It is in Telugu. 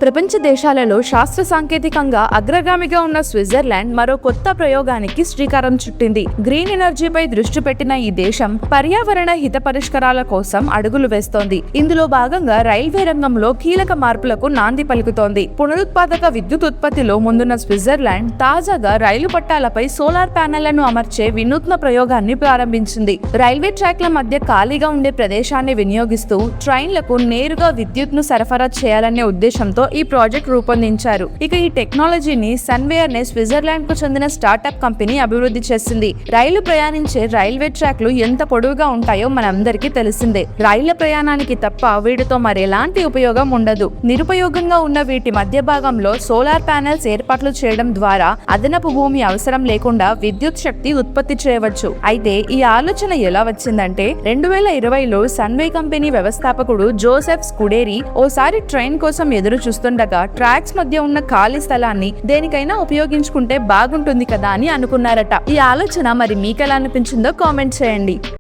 ప్రపంచ దేశాలలో శాస్త్ర సాంకేతికంగా అగ్రగామిగా ఉన్న స్విట్జర్లాండ్ మరో కొత్త ప్రయోగానికి శ్రీకారం చుట్టింది. గ్రీన్ ఎనర్జీపై దృష్టి పెట్టిన ఈ దేశం పర్యావరణ హిత పరిష్కారాల కోసం అడుగులు వేస్తోంది. ఇందులో భాగంగా రైల్వే రంగంలో కీలక మార్పులకు నాంది పలుకుతోంది. పునరుత్పాదక విద్యుత్ ఉత్పత్తిలో ముందున్న స్విట్జర్లాండ్ తాజాగా రైలు పట్టాలపై సోలార్ ప్యానెళ్లను అమర్చే వినూత్న ప్రయోగాన్ని ప్రారంభించింది. రైల్వే ట్రాక్ల మధ్య ఖాళీగా ఉండే ప్రదేశాన్ని వినియోగిస్తూ ట్రైన్లకు నేరుగా విద్యుత్ను సరఫరా చేయాలనే ఉద్దేశంతో ఈ ప్రాజెక్ట్ రూపొందించారు. ఇక ఈ టెక్నాలజీని సన్వేయర్ నే స్విట్జర్లాండ్ కు చెందిన స్టార్టప్ కంపెనీ అభివృద్ధి చేసింది. రైలు ప్రయాణించే రైల్వే ట్రాక్లు ఎంత పొడవుగా ఉంటాయో మనందరికీ తెలిసిందే. రైళ్ల ప్రయాణానికి తప్ప వీటితో మరెలాంటి ఉపయోగం ఉండదు. నిరుపయోగంగా ఉన్న వీటి మధ్య భాగంలో సోలార్ ప్యానెల్స్ ఏర్పాట్లు చేయడం ద్వారా అదనపు భూమి అవసరం లేకుండా విద్యుత్ శక్తి ఉత్పత్తి చేయవచ్చు. అయితే ఈ ఆలోచన ఎలా వచ్చిందంటే 2020లో సన్వే కంపెనీ వ్యవస్థాపకుడు జోసెఫ్ స్కుడేరీ ఓసారి ట్రైన్ కోసం ఎదురు చూస్తుండగా ట్రాక్స్ మధ్య ఉన్న ఖాళీ స్థలాన్ని దేనికైనా ఉపయోగించుకుంటే బాగుంటుంది కదా అని అనుకున్నారట. ఈ ఆలోచన మరి మీకెలా అనిపించిందో కామెంట్ చేయండి.